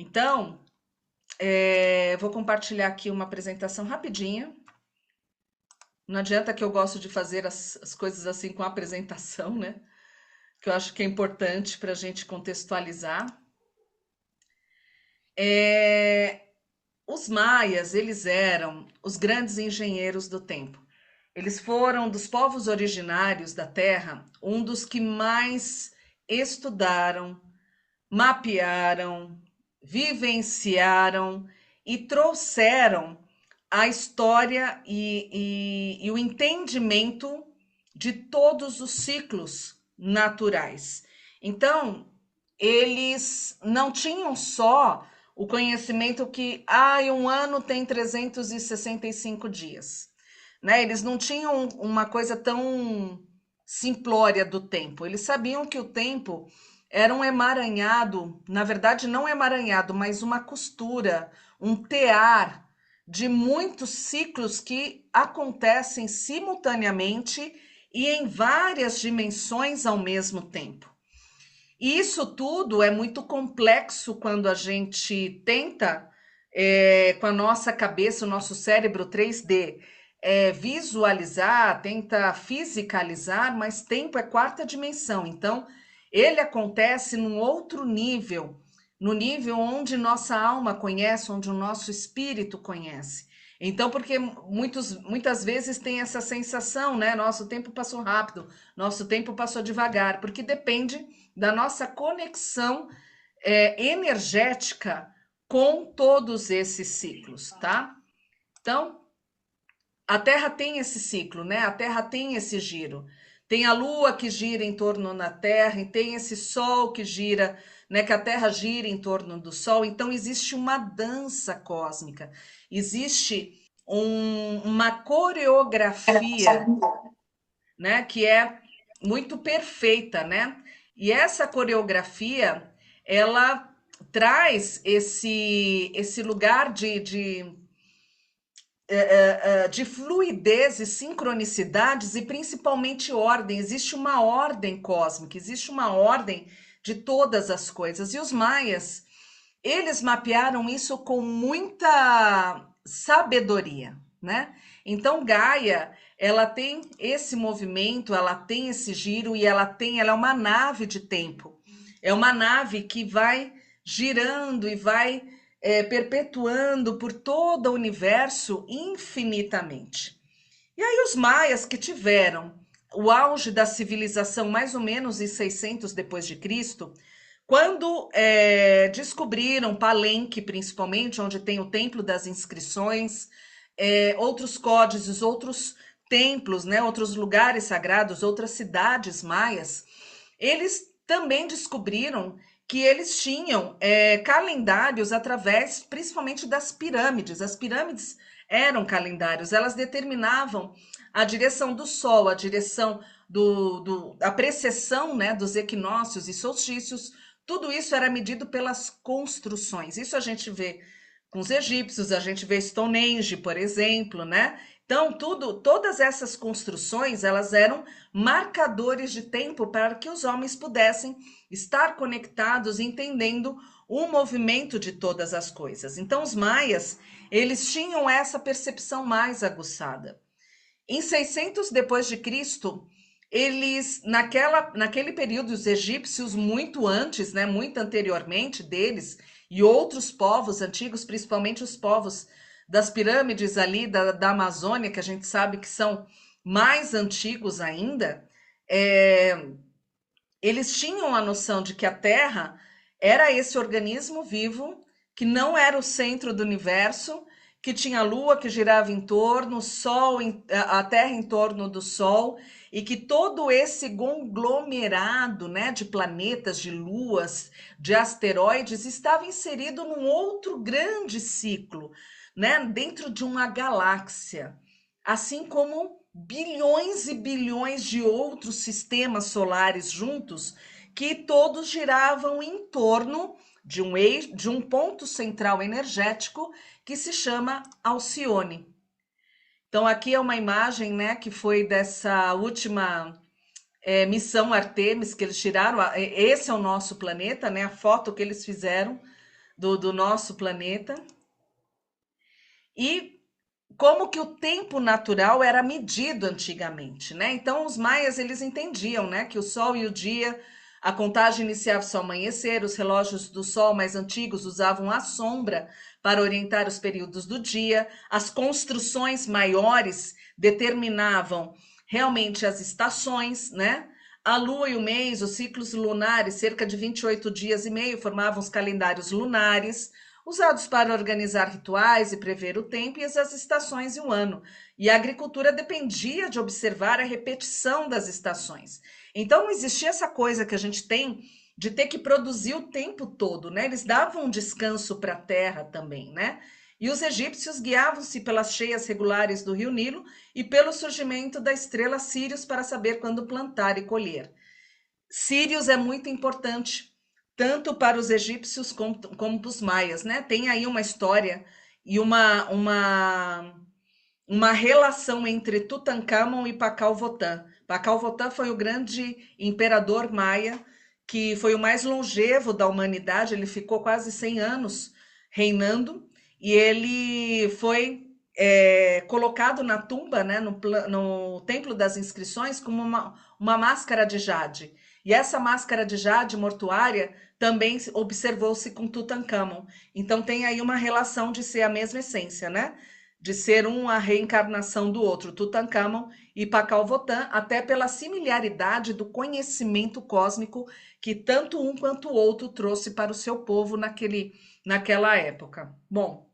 Então, vou compartilhar aqui uma apresentação rapidinha. Não adianta que eu gosto de fazer as coisas assim com apresentação, né? Que eu acho que é importante para a gente contextualizar. É, os maias, eles eram os grandes engenheiros do tempo. Eles foram dos povos originários da Terra, um dos que mais estudaram, mapearam, vivenciaram e trouxeram a história e o entendimento de todos os ciclos naturais. Então, eles não tinham só o conhecimento que um ano tem 365 dias. Né? Eles não tinham uma coisa tão simplória do tempo. Eles sabiam que o tempo era um emaranhado, na verdade, não emaranhado, mas uma costura, um tear de muitos ciclos que acontecem simultaneamente e em várias dimensões ao mesmo tempo. E isso tudo é muito complexo quando a gente tenta, com a nossa cabeça, o nosso cérebro 3D, visualizar, tenta fisicalizar, mas tempo é quarta dimensão. Então, ele acontece num outro nível, no nível onde nossa alma conhece, onde o nosso espírito conhece. Então, porque muitas vezes tem essa sensação, né? Nosso tempo passou rápido, nosso tempo passou devagar, porque depende da nossa conexão energética com todos esses ciclos, tá? Então, a Terra tem esse ciclo, né? A Terra tem esse giro. Tem a Lua que gira em torno da Terra, e tem esse Sol que gira, né? Que a Terra gira em torno do Sol. Então, existe uma dança cósmica, existe uma coreografia, né? Que é muito perfeita, né? E essa coreografia, ela traz esse lugar de fluidez e sincronicidades e principalmente ordem. Existe uma ordem cósmica, existe uma ordem de todas as coisas. E os maias, eles mapearam isso com muita sabedoria, né? Então Gaia, ela tem esse movimento, ela tem esse giro e ela é uma nave de tempo. É uma nave que vai girando e vai perpetuando por todo o universo infinitamente. E aí os maias que tiveram o auge da civilização mais ou menos em 600 depois de Cristo, quando descobriram Palenque, principalmente, onde tem o Templo das Inscrições, outros códices, outros templos, né, outros lugares sagrados, outras cidades maias, eles também descobriram que eles tinham calendários através, principalmente das pirâmides. As pirâmides eram calendários, elas determinavam a direção do Sol, a direção a precessão, né, dos equinócios e solstícios. Tudo isso era medido pelas construções. Isso a gente vê com os egípcios, a gente vê Stonehenge, por exemplo, né? Então, todas essas construções, elas eram marcadores de tempo para que os homens pudessem estar conectados, entendendo o movimento de todas as coisas. Então, os maias, eles tinham essa percepção mais aguçada. Em 600 depois de Cristo, eles naquele período os egípcios muito antes, né, muito anteriormente deles e outros povos antigos, principalmente os povos das pirâmides ali da Amazônia, que a gente sabe que são mais antigos ainda, é, eles tinham a noção de que a Terra era esse organismo vivo, que não era o centro do universo, que tinha a Lua que girava em torno, o Sol, a Terra em torno do Sol, e que todo esse conglomerado, né, de planetas, de luas, de asteroides estava inserido num outro grande ciclo, né, dentro de uma galáxia, assim como bilhões e bilhões de outros sistemas solares juntos, que todos giravam em torno de um ponto central energético que se chama Alcione. Então aqui é uma imagem, né, que foi dessa última missão Artemis que eles tiraram. Esse é o nosso planeta, né? A foto que eles fizeram do nosso planeta. E como que o tempo natural era medido antigamente, né? Então os maias eles entendiam, né, que o sol e o dia, a contagem iniciava-se ao amanhecer, os relógios do sol mais antigos usavam a sombra para orientar os períodos do dia, as construções maiores determinavam realmente as estações, né? A lua e o mês, os ciclos lunares, cerca de 28 dias e meio, formavam os calendários lunares usados para organizar rituais e prever o tempo e as estações e o ano. E a agricultura dependia de observar a repetição das estações. Então não existia essa coisa que a gente tem de ter que produzir o tempo todo, né? Eles davam um descanso para a terra também, né? E os egípcios guiavam-se pelas cheias regulares do rio Nilo e pelo surgimento da estrela Sírius para saber quando plantar e colher. Sírios é muito importante, tanto para os egípcios como para os maias, né? Tem aí uma história e uma relação entre Tutancâmon e Pacal-Votan. Pacal-Votan foi o grande imperador maia, que foi o mais longevo da humanidade, ele ficou quase 100 anos reinando, e ele foi colocado na tumba, né, no Templo das Inscrições, como uma máscara de jade. E essa máscara de jade mortuária também observou-se com Tutancâmon. Então tem aí uma relação de ser a mesma essência, né? De ser um a reencarnação do outro, Tutancâmon e Pacal-Votan, até pela similaridade do conhecimento cósmico que tanto um quanto o outro trouxe para o seu povo naquela época. Bom,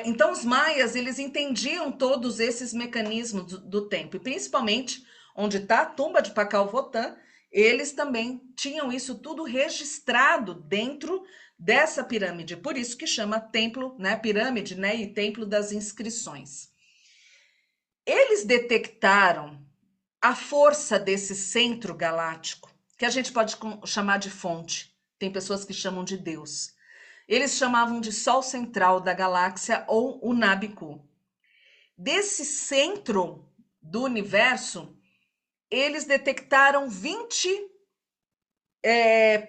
então os maias eles entendiam todos esses mecanismos do tempo, e principalmente onde está a tumba de Pacal-Votan, eles também tinham isso tudo registrado dentro dessa pirâmide, por isso que chama templo, né, pirâmide, né, e templo das inscrições. Eles detectaram a força desse centro galáctico, que a gente pode chamar de fonte, tem pessoas que chamam de Deus. Eles chamavam de Sol Central da Galáxia ou o Nabiku. Desse centro do universo, eles detectaram 20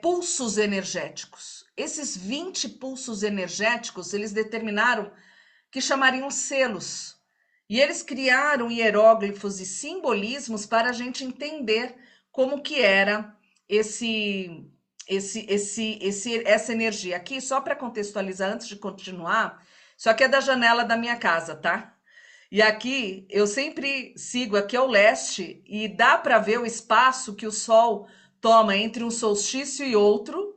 pulsos energéticos. Esses 20 pulsos energéticos, eles determinaram que chamariam selos. E eles criaram hieróglifos e simbolismos para a gente entender como que era essa energia. Aqui, só para contextualizar, antes de continuar, isso aqui é da janela da minha casa, tá? E aqui, eu sempre sigo aqui ao leste e dá para ver o espaço que o Sol toma entre um solstício e outro.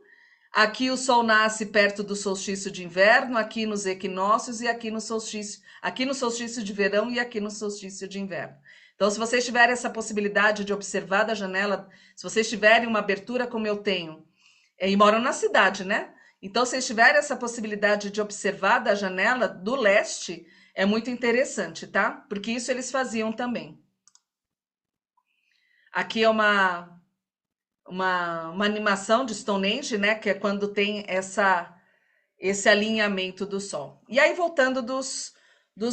Aqui o Sol nasce perto do solstício de inverno, aqui nos equinócios e aqui no solstício de verão e aqui no solstício de inverno. Então, se vocês tiverem essa possibilidade de observar da janela, se vocês tiverem uma abertura como eu tenho, e moram na cidade, né? Então, se vocês tiverem essa possibilidade de observar da janela do leste, é muito interessante, tá? Porque isso eles faziam também. Aqui é uma animação de Stonehenge, né? Que é quando tem esse alinhamento do Sol. E aí, voltando dos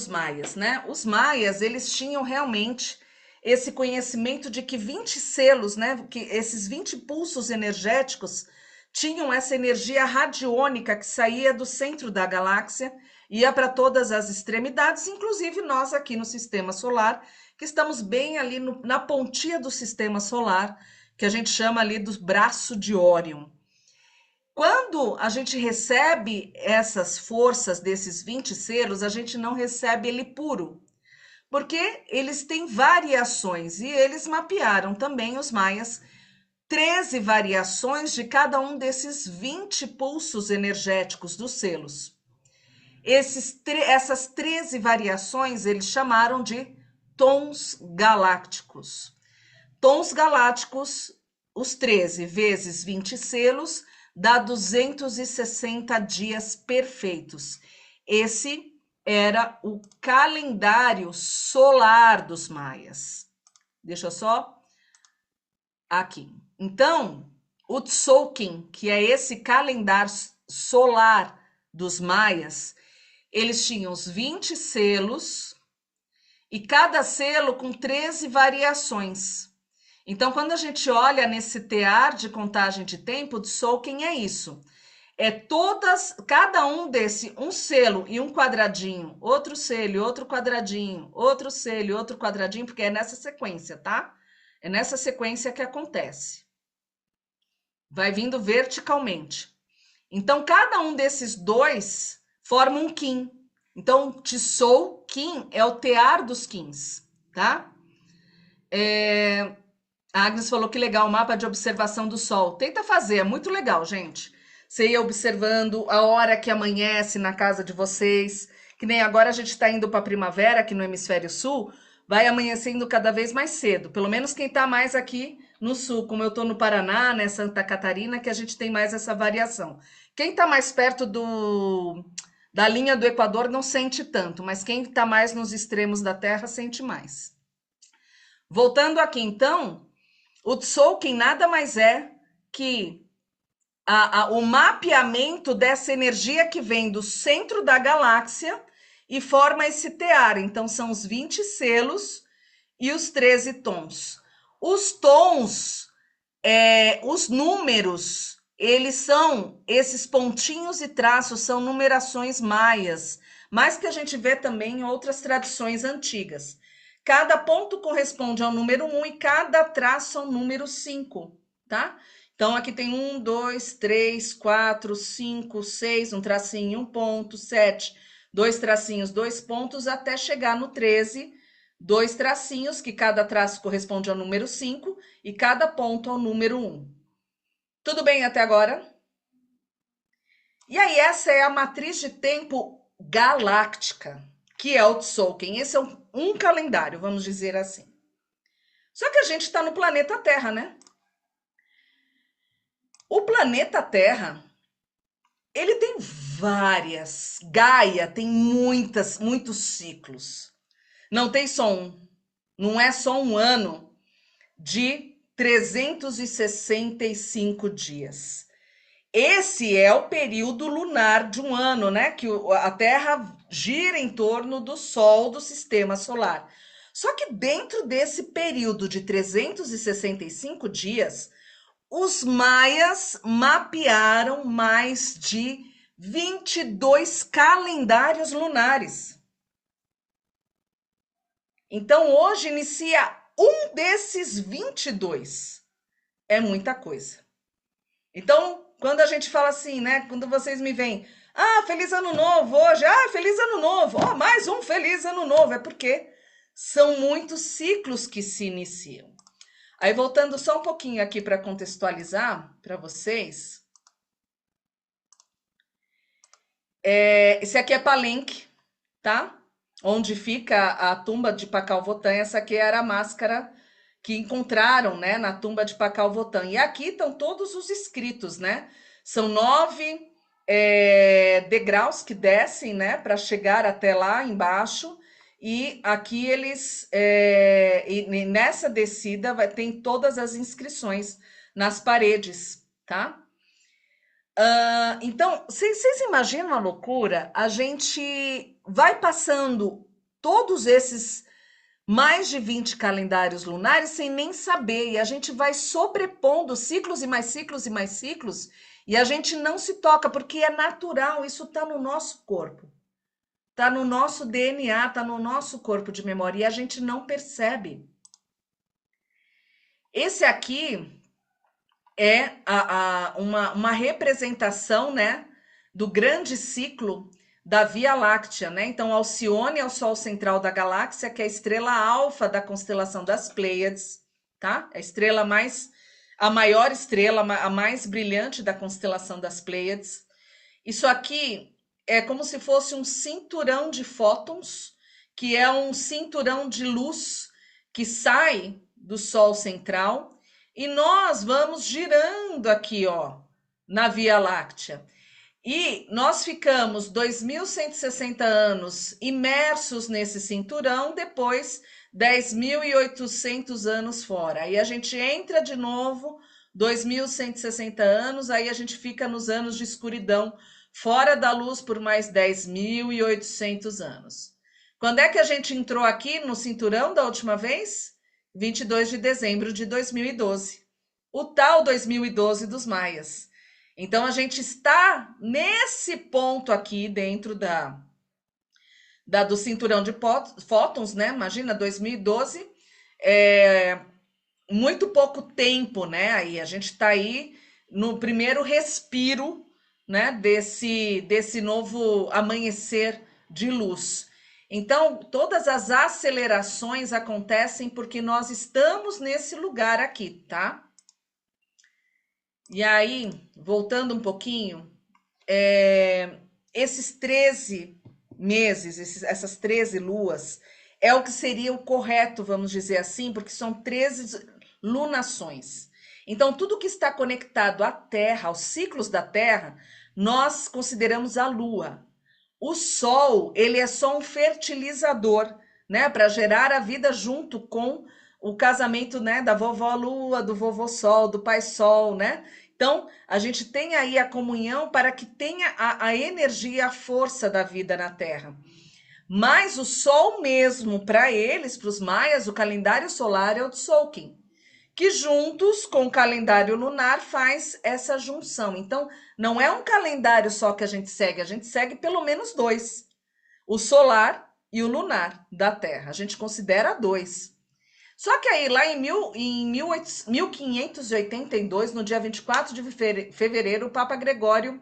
maias, né? Os maias, eles tinham realmente esse conhecimento de que 20 selos, né? Que esses 20 pulsos energéticos tinham essa energia radiônica que saía do centro da galáxia, ia para todas as extremidades, inclusive nós aqui no sistema solar, que estamos bem ali na pontinha do sistema solar, que a gente chama ali do braço de Órion. Quando a gente recebe essas forças desses 20 selos, a gente não recebe ele puro, porque eles têm variações e eles mapearam também, os maias, 13 variações de cada um desses 20 pulsos energéticos dos selos. Essas 13 variações eles chamaram de tons galácticos. Tons galácticos, os 13 vezes 20 selos, dá 260 dias perfeitos. Esse era o calendário solar dos maias. Deixa eu só aqui. Então, o Tzolk'in, que é esse calendário solar dos maias, eles tinham os 20 selos e cada selo com 13 variações. Então, quando a gente olha nesse tear de contagem de tempo, o Tzolk'in é isso. Cada um desse, um selo e um quadradinho, outro selo e outro quadradinho, outro selo e outro quadradinho, porque é nessa sequência, tá? É nessa sequência que acontece. Vai vindo verticalmente. Então, cada um desses dois forma um Kim. Então, Tissou, Kim, é o tear dos Kims, tá? A Agnes falou que legal, o mapa de observação do Sol. Tenta fazer, é muito legal, gente. Você ir observando a hora que amanhece na casa de vocês, que nem agora a gente está indo para a primavera aqui no Hemisfério Sul, vai amanhecendo cada vez mais cedo. Pelo menos quem está mais aqui no Sul, como eu estou no Paraná, né, Santa Catarina, que a gente tem mais essa variação. Quem está mais perto da linha do Equador não sente tanto, mas quem está mais nos extremos da Terra sente mais. Voltando aqui, então, o Tzolk'in nada mais é que o mapeamento dessa energia que vem do centro da galáxia e forma esse tear. Então, são os 20 selos e os 13 tons. Os tons, os números, eles são, esses pontinhos e traços são numerações maias, mas que a gente vê também em outras tradições antigas. Cada ponto corresponde ao número 1 e cada traço ao número 5, tá? Então, aqui tem 1, 2, 3, 4, 5, 6, um tracinho, um ponto, 7, dois tracinhos, 2 pontos, até chegar no 13, 2 tracinhos, que cada traço corresponde ao número 5 e cada ponto ao número 1. Tudo bem até agora? E aí, essa é a matriz de tempo galáctica, que é o Tzolk'in. Esse é um calendário, vamos dizer assim. Só que a gente está no planeta Terra, né? O planeta Terra, ele tem várias. Gaia tem muitos ciclos. Não tem só um. Não é só um ano de 365 dias. Esse é o período lunar de um ano, né? Que a Terra gira em torno do Sol, do sistema solar. Só que dentro desse período de 365 dias, os maias mapearam mais de 22 calendários lunares. Então, hoje inicia um desses 22. É muita coisa. Então, quando a gente fala assim, né? Quando vocês me veem, feliz ano novo hoje, feliz ano novo, mais um feliz ano novo, é porque são muitos ciclos que se iniciam. Aí, voltando só um pouquinho aqui para contextualizar para vocês. Esse aqui é Palenque, tá? Onde fica a tumba de Pacalvotan. Essa aqui era a máscara que encontraram, né, na tumba de Pacalvotan. E aqui estão todos os escritos, né? São 9 degraus que descem, né, para chegar até lá embaixo. E aqui eles, e nessa descida, tem todas as inscrições nas paredes, tá? Então, vocês imaginam a loucura? A gente vai passando todos esses mais de 20 calendários lunares sem nem saber, e a gente vai sobrepondo ciclos e mais ciclos e mais ciclos, e a gente não se toca, porque é natural, isso está no nosso corpo. Está no nosso DNA, está no nosso corpo de memória, e a gente não percebe. Esse aqui é uma representação, né, do grande ciclo da Via Láctea, né? Então, Alcione é o Sol central da galáxia, que é a estrela alfa da constelação das Pleiades, tá? A maior estrela, a mais brilhante da constelação das Pleiades. Isso aqui é como se fosse um cinturão de fótons, que é um cinturão de luz que sai do Sol central, e nós vamos girando aqui, ó, na Via Láctea. E nós ficamos 2.160 anos imersos nesse cinturão, depois 10.800 anos fora. Aí a gente entra de novo, 2.160 anos, aí a gente fica nos anos de escuridão, fora da luz por mais 10.800 anos. Quando é que a gente entrou aqui no cinturão da última vez? 22 de dezembro de 2012. O tal 2012 dos maias. Então a gente está nesse ponto aqui dentro do cinturão de fótons, né? Imagina, 2012, é, muito pouco tempo, né? Aí a gente está aí no primeiro respiro, né? Desse novo amanhecer de luz. Então, todas as acelerações acontecem porque nós estamos nesse lugar aqui, tá? E aí, voltando um pouquinho, esses 13 meses, essas 13 luas, é o que seria o correto, vamos dizer assim, porque são 13 lunações. Então, tudo que está conectado à Terra, aos ciclos da Terra, nós consideramos a Lua. O Sol, ele é só um fertilizador, né, para gerar a vida junto com o casamento, né, da vovó Lua, do vovô Sol, do pai Sol, né? Então, a gente tem aí a comunhão para que tenha a energia e a força da vida na Terra. Mas o Sol mesmo, para eles, para os maias, o calendário solar é o Tzolk'in, que juntos com o calendário lunar faz essa junção. Então, não é um calendário só que a gente segue pelo menos dois: o solar e o lunar da Terra. A gente considera dois. Só que aí, lá em 1582, no dia 24 de fevereiro, o Papa Gregório,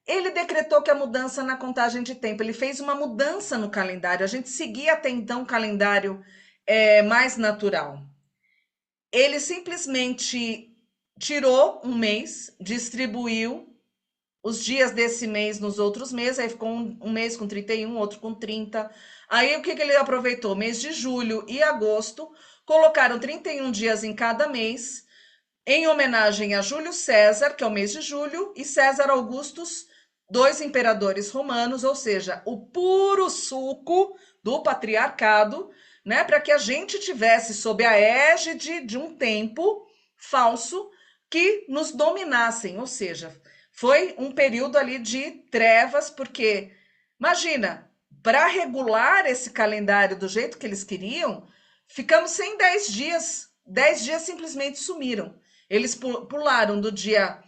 ele decretou que a mudança na contagem de tempo, ele fez uma mudança no calendário. A gente seguia até então o calendário mais natural. Ele simplesmente tirou um mês, distribuiu os dias desse mês nos outros meses, aí ficou um mês com 31, outro com 30. Aí o que ele aproveitou? Mês de julho e agosto, colocaram 31 dias em cada mês, em homenagem a Júlio César, que é o mês de julho, e César Augustus, dois imperadores romanos, ou seja, o puro suco do patriarcado, né, para que a gente tivesse sob a égide de um tempo falso que nos dominassem, ou seja, foi um período ali de trevas, porque imagina, para regular esse calendário do jeito que eles queriam, ficamos sem 10 dias. 10 dias simplesmente sumiram. Eles pularam do dia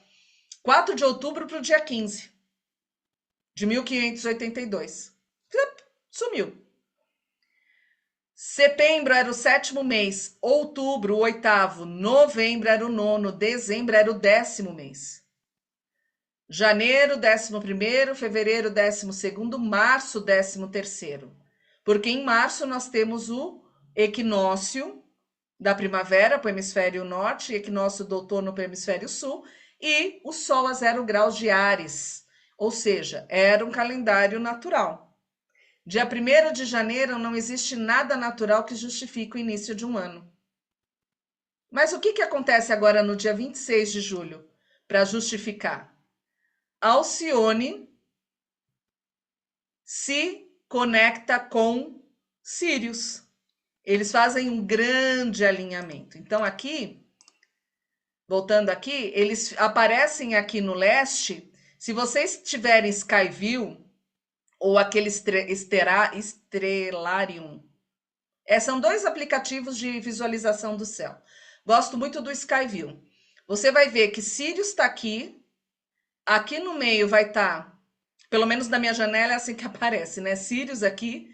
4 de outubro para o dia 15 de 1582. Sumiu. Setembro era o sétimo mês, outubro o oitavo, novembro era o nono, dezembro era o 10º mês. Janeiro, 11º, fevereiro, 12º, março, 13º. Porque em março nós temos o equinócio da primavera para o hemisfério norte, equinócio do outono para o hemisfério sul, e o Sol a 0 graus de Áries, ou seja, era um calendário natural. Dia 1º de janeiro não existe nada natural que justifique o início de um ano. Mas o que acontece agora no dia 26 de julho para justificar? Alcione se conecta com Sírius. Eles fazem um grande alinhamento. Então, aqui, voltando aqui, eles aparecem aqui no leste. Se vocês tiverem Skyview ou aquele Stellarium, são dois aplicativos de visualização do céu. Gosto muito do Skyview. Você vai ver que Sirius está aqui. Aqui no meio vai estar, pelo menos na minha janela é assim que aparece, né? Sirius aqui,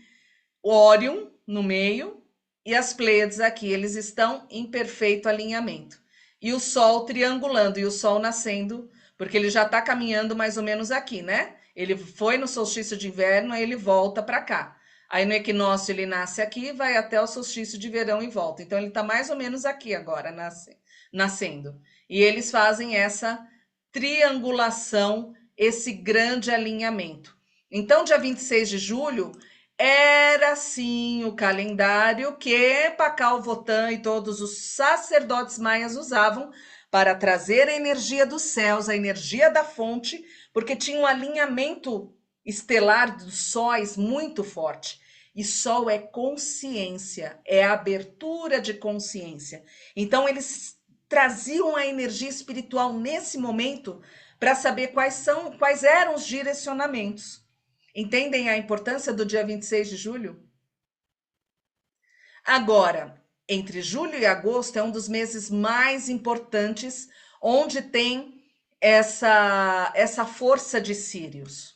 Órion no meio e as Pleiades aqui. Eles estão em perfeito alinhamento. E o Sol triangulando e o Sol nascendo, porque ele já está caminhando mais ou menos aqui, né? Ele foi no solstício de inverno, aí ele volta para cá. Aí no equinócio ele nasce aqui, vai até o solstício de verão e volta. Então ele está mais ou menos aqui agora, nascendo. E eles fazem essa triangulação, esse grande alinhamento. Então, dia 26 de julho era sim o calendário que Pacal Votan e todos os sacerdotes maias usavam para trazer a energia dos céus, a energia da fonte, porque tinha um alinhamento estelar dos sóis muito forte. E sol é consciência, é abertura de consciência. Então, eles traziam a energia espiritual nesse momento para saber quais eram os direcionamentos. Entendem a importância do dia 26 de julho? Agora, entre julho e agosto é um dos meses mais importantes, onde tem essa força de Sírios?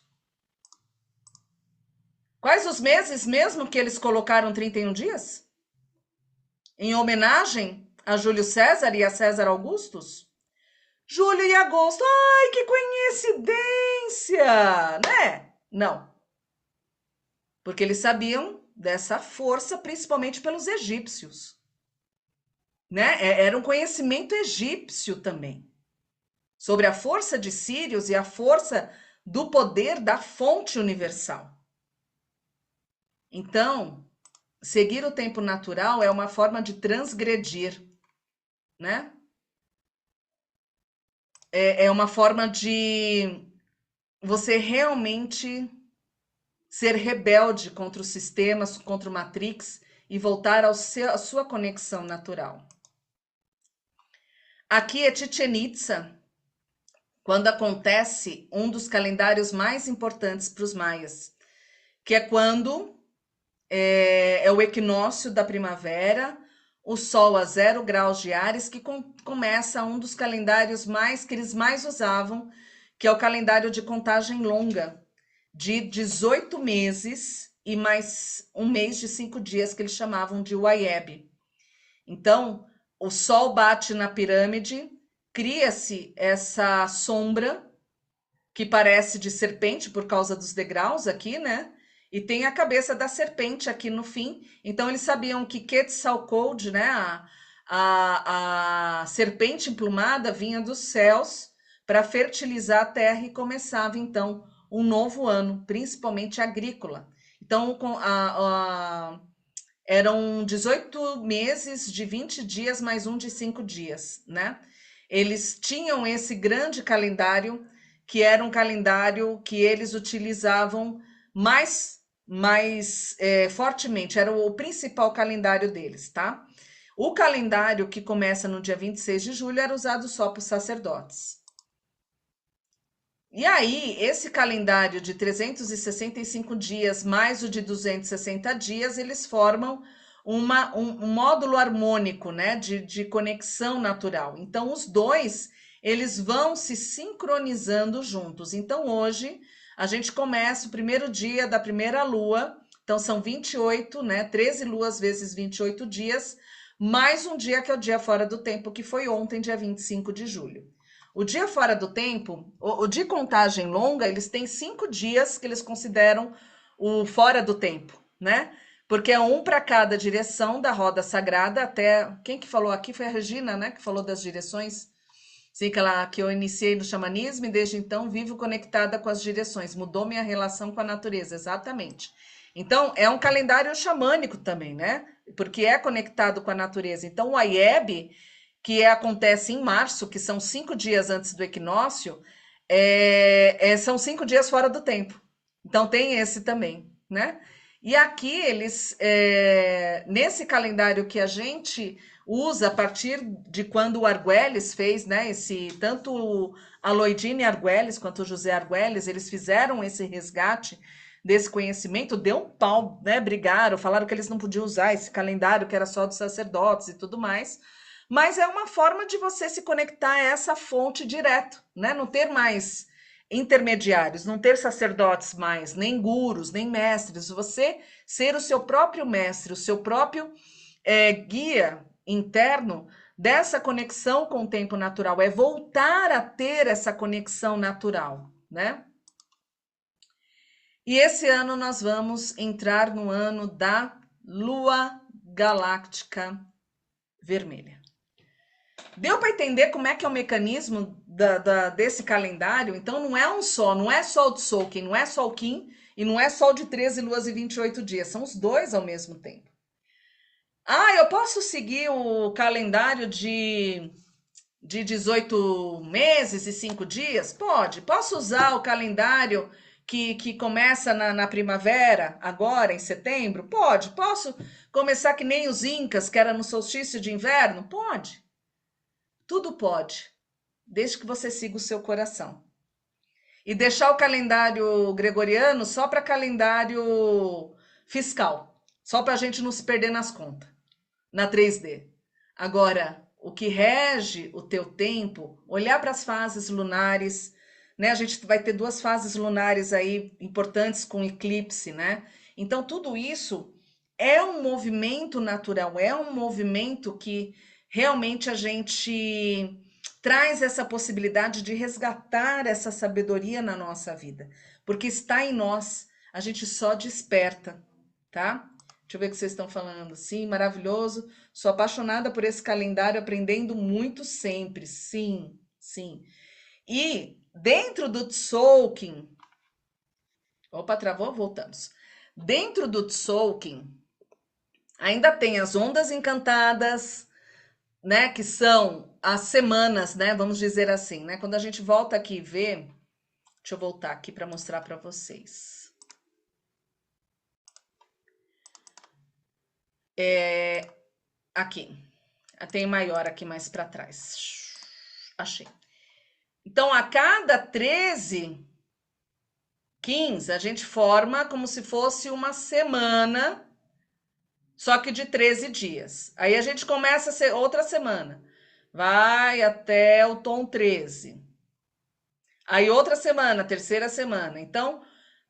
Quais os meses mesmo que eles colocaram 31 dias? Em homenagem a Júlio César e a César Augustus? Julho e agosto. Ai, que coincidência, né? Não, porque eles sabiam dessa força, principalmente pelos egípcios, né? Era um conhecimento egípcio também, sobre a força de Sírios e a força do poder da fonte universal. Então, seguir o tempo natural é uma forma de transgredir, né? É uma forma de você realmente ser rebelde contra os sistemas, contra o Matrix e voltar à sua conexão natural. Aqui é Chichen Itza, quando acontece um dos calendários mais importantes para os maias, que é quando é o equinócio da primavera, o sol a 0 graus de Áries, que começa um dos calendários que eles mais usavam, que é o calendário de contagem longa, de 18 meses e mais um mês de 5 dias, que eles chamavam de Wayeb. Então, o sol bate na pirâmide, cria-se essa sombra que parece de serpente por causa dos degraus aqui, né? E tem a cabeça da serpente aqui no fim. Então eles sabiam que Quetzalcoatl, né, a serpente emplumada vinha dos céus para fertilizar a terra e começava então um novo ano, principalmente agrícola. Então eram 18 meses de 20 dias mais um de 5 dias, né? Eles tinham esse grande calendário, que era um calendário que eles utilizavam mais fortemente, era o principal calendário deles, tá? O calendário que começa no dia 26 de julho era usado só por sacerdotes. E aí, esse calendário de 365 dias mais o de 260 dias, eles formam um módulo harmônico, né, de conexão natural. Então, os dois, eles vão se sincronizando juntos. Então, hoje, a gente começa o primeiro dia da primeira lua. Então, são 28, né, 13 luas vezes 28 dias, mais um dia que é o dia fora do tempo, que foi ontem, dia 25 de julho. O dia fora do tempo, o de contagem longa, eles têm 5 dias que eles consideram o fora do tempo, né? Porque é um para cada direção da roda sagrada, até. Quem que falou aqui foi a Regina, né? Que falou das direções. Sim, que eu iniciei no xamanismo e desde então vivo conectada com as direções. Mudou minha relação com a natureza, exatamente. Então, é um calendário xamânico também, né? Porque é conectado com a natureza. Então, o Ayeb, que acontece em março, que são 5 dias antes do equinócio, são 5 dias fora do tempo. Então tem esse também, né? E aqui eles, nesse calendário que a gente usa a partir de quando o Argüelles fez, né? Tanto a Loidine Argüelles quanto o José Argüelles, eles fizeram esse resgate desse conhecimento, deu um pau, né? Brigaram, falaram que eles não podiam usar esse calendário que era só dos sacerdotes e tudo mais. Mas é uma forma de você se conectar a essa fonte direto, né? Não ter mais intermediários, não ter sacerdotes mais, nem gurus, nem mestres. Você ser o seu próprio mestre, o seu próprio guia interno dessa conexão com o tempo natural. É voltar a ter essa conexão natural, né? E esse ano nós vamos entrar no ano da Lua Galáctica Vermelha. Deu para entender como é que é o mecanismo desse calendário? Então não é um só, não é só o Tzolk'in, não é só o Kim e não é só o de 13 luas e 28 dias, são os dois ao mesmo tempo. Ah, eu posso seguir o calendário de 18 meses e 5 dias? Pode. Posso usar o calendário que começa na primavera, agora em setembro? Pode. Posso começar que nem os incas, que era no solstício de inverno? Pode. Tudo pode, desde que você siga o seu coração. E deixar o calendário gregoriano só para calendário fiscal, só para a gente não se perder nas contas, na 3D. Agora, o que rege o teu tempo, olhar para as fases lunares, né? A gente vai ter duas fases lunares aí importantes com eclipse, né? Então, tudo isso é um movimento natural, é um movimento que realmente a gente traz essa possibilidade de resgatar essa sabedoria na nossa vida, porque está em nós, a gente só desperta, tá? Deixa eu ver o que vocês estão falando. Sim, maravilhoso. Sou apaixonada por esse calendário, aprendendo muito sempre. Sim, sim. E dentro do Tzolk'in, opa, travou, voltamos. Dentro do Tzolk'in, ainda tem as ondas encantadas, né, que são as semanas, né, vamos dizer assim, né? Quando a gente volta aqui e vê, deixa eu voltar aqui para mostrar para vocês. Aqui. Tem maior aqui mais para trás. Achei. Então, a cada 13, 15, a gente forma como se fosse uma semana, só que de 13 dias. Aí a gente começa a ser outra semana. Vai até o tom 13. Aí outra semana, terceira semana. Então,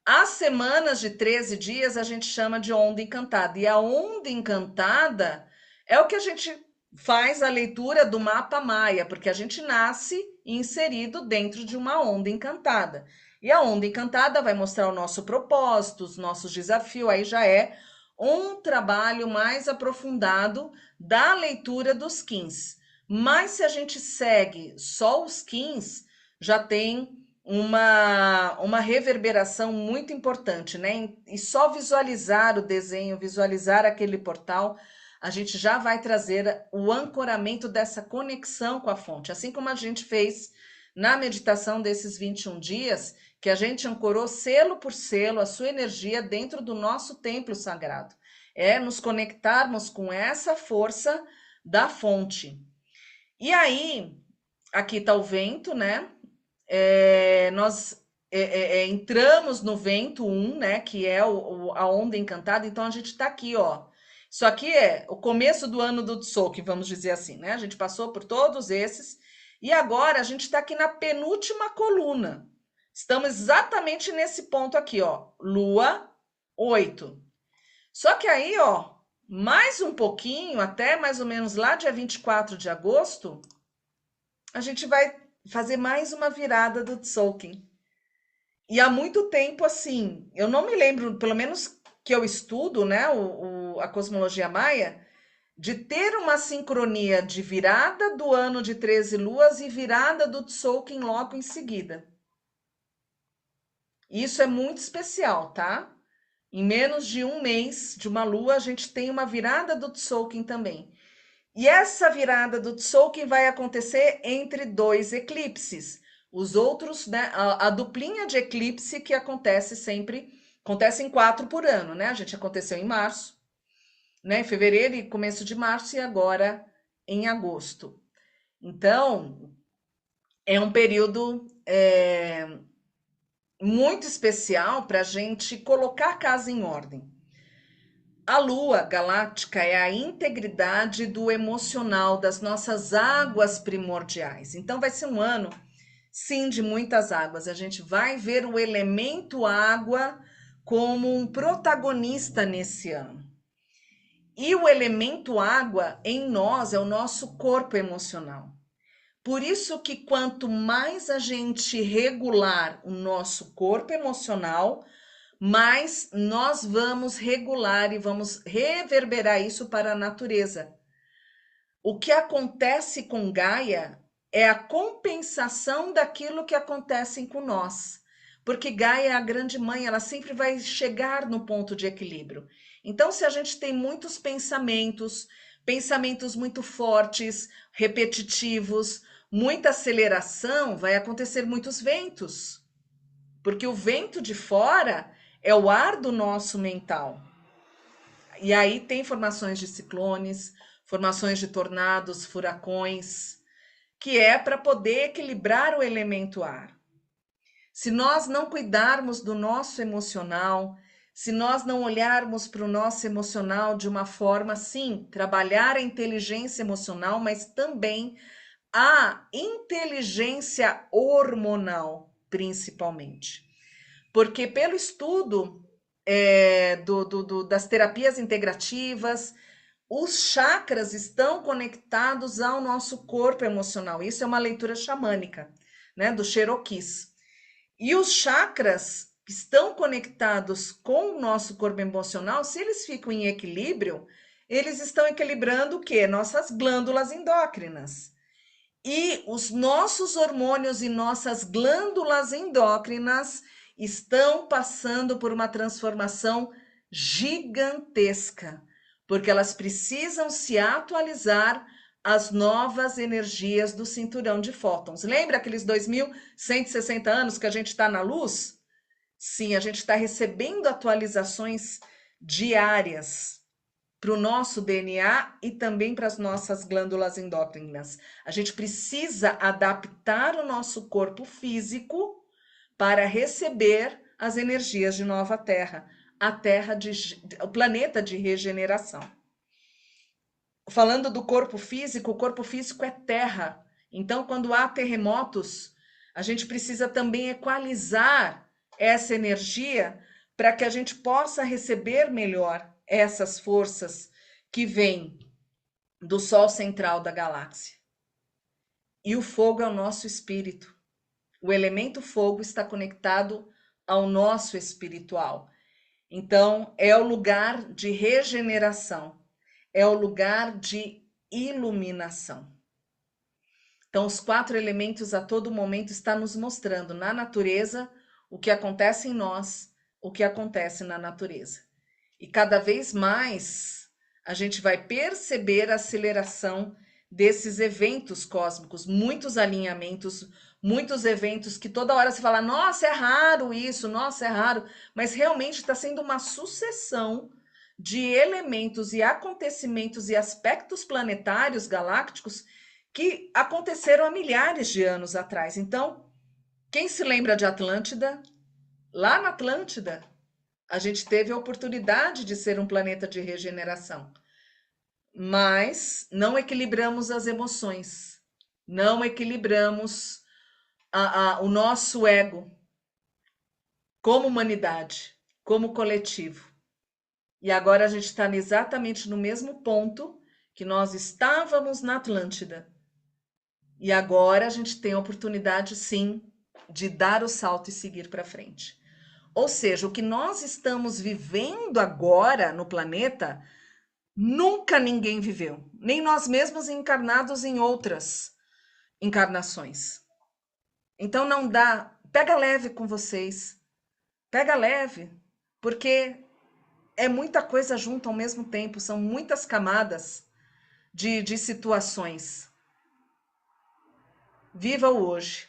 as semanas de 13 dias a gente chama de onda encantada. E a onda encantada é o que a gente faz a leitura do mapa maia, porque a gente nasce inserido dentro de uma onda encantada. E a onda encantada vai mostrar o nosso propósito, os nossos desafios, aí já é um trabalho mais aprofundado da leitura dos quins. Mas se a gente segue só os quins, já tem uma reverberação muito importante, né? E só visualizar o desenho, visualizar aquele portal, a gente já vai trazer o ancoramento dessa conexão com a fonte. Assim como a gente fez na meditação desses 21 dias, que a gente ancorou selo por selo a sua energia dentro do nosso templo sagrado. É nos conectarmos com essa força da fonte. E aí, aqui está o vento, né? Nós entramos no vento 1, né? Que é a onda encantada. Então a gente está aqui, ó. Isso aqui é o começo do ano do Tzolk'in, vamos dizer assim, né? A gente passou por todos esses e agora a gente está aqui na penúltima coluna. Estamos exatamente nesse ponto aqui, ó. Lua 8. Só que aí, ó, mais um pouquinho, até mais ou menos lá dia 24 de agosto, a gente vai fazer mais uma virada do Tzolk'in. E há muito tempo, assim, eu não me lembro, pelo menos que eu estudo, né, a cosmologia maia, de ter uma sincronia de virada do ano de 13 luas e virada do Tzolk'in logo em seguida. Isso é muito especial, tá? Em menos de um mês de uma lua, a gente tem uma virada do Tzolk'in também. E essa virada do Tzolk'in vai acontecer entre dois eclipses. Os outros, né, a duplinha de eclipse que acontece sempre, acontece em 4 por ano, né? A gente aconteceu em março, né? Em fevereiro e começo de março e agora em agosto. Então, é um período muito especial para a gente colocar a casa em ordem. A lua galáctica é a integridade do emocional, das nossas águas primordiais. Então, vai ser um ano, sim, de muitas águas. A gente vai ver o elemento água como um protagonista nesse ano. E o elemento água em nós é o nosso corpo emocional. Por isso que quanto mais a gente regular o nosso corpo emocional, mas nós vamos regular e vamos reverberar isso para a natureza. O que acontece com Gaia é a compensação daquilo que acontece com nós. Porque Gaia é a grande mãe, ela sempre vai chegar no ponto de equilíbrio. Então, se a gente tem muitos pensamentos, pensamentos muito fortes, repetitivos, muita aceleração, vai acontecer muitos ventos. Porque o vento de fora é o ar do nosso mental. E aí tem formações de ciclones, formações de tornados, furacões, que é para poder equilibrar o elemento ar. Se nós não cuidarmos do nosso emocional, se nós não olharmos para o nosso emocional de uma forma, sim, trabalhar a inteligência emocional, mas também a inteligência hormonal, principalmente. Porque pelo estudo das terapias integrativas, os chakras estão conectados ao nosso corpo emocional. Isso é uma leitura xamânica, né, do Cherokees. E os chakras estão conectados com o nosso corpo emocional, se eles ficam em equilíbrio, eles estão equilibrando o quê? Nossas glândulas endócrinas. E os nossos hormônios e nossas glândulas endócrinas estão passando por uma transformação gigantesca, porque elas precisam se atualizar às novas energias do cinturão de fótons. Lembra aqueles 2160 anos que a gente está na luz? Sim, a gente está recebendo atualizações diárias para o nosso DNA e também para as nossas glândulas endócrinas. A gente precisa adaptar o nosso corpo físico para receber as energias de nova Terra, o planeta de regeneração. Falando do corpo físico, o corpo físico é terra. Então, quando há terremotos, a gente precisa também equalizar essa energia para que a gente possa receber melhor essas forças que vêm do Sol central da galáxia. E o fogo é o nosso espírito. O elemento fogo está conectado ao nosso espiritual. Então, é o lugar de regeneração, é o lugar de iluminação. Então, os 4 elementos a todo momento estão nos mostrando na natureza o que acontece em nós, o que acontece na natureza. E cada vez mais a gente vai perceber a aceleração desses eventos cósmicos, muitos alinhamentos, muitos eventos que toda hora se fala, nossa, é raro isso, nossa, é raro, mas realmente está sendo uma sucessão de elementos e acontecimentos e aspectos planetários galácticos que aconteceram há milhares de anos atrás. Então, quem se lembra de Atlântida? Lá na Atlântida, a gente teve a oportunidade de ser um planeta de regeneração, mas não equilibramos as emoções, não equilibramos o nosso ego como humanidade, como coletivo. E agora a gente está exatamente no mesmo ponto que nós estávamos na Atlântida. E agora a gente tem a oportunidade, sim, de dar o salto e seguir para frente. Ou seja, o que nós estamos vivendo agora no planeta, nunca ninguém viveu, nem nós mesmos encarnados em outras encarnações. Então não dá, pega leve com vocês, pega leve, porque é muita coisa junto ao mesmo tempo, são muitas camadas de situações. Viva o hoje,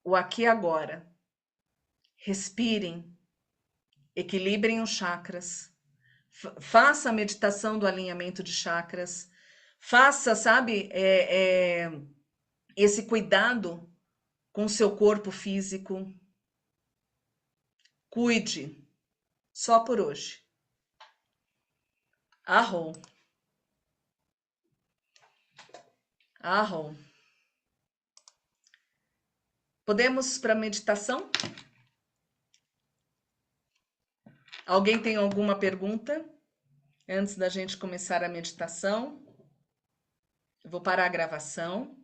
o aqui e agora. Respirem, equilibrem os chakras, faça a meditação do alinhamento de chakras, faça, sabe, esse cuidado com o seu corpo físico. Cuide, só por hoje. Arrom. Arrom. Podemos para a meditação? Alguém tem alguma pergunta antes da gente começar a meditação? Eu vou parar a gravação.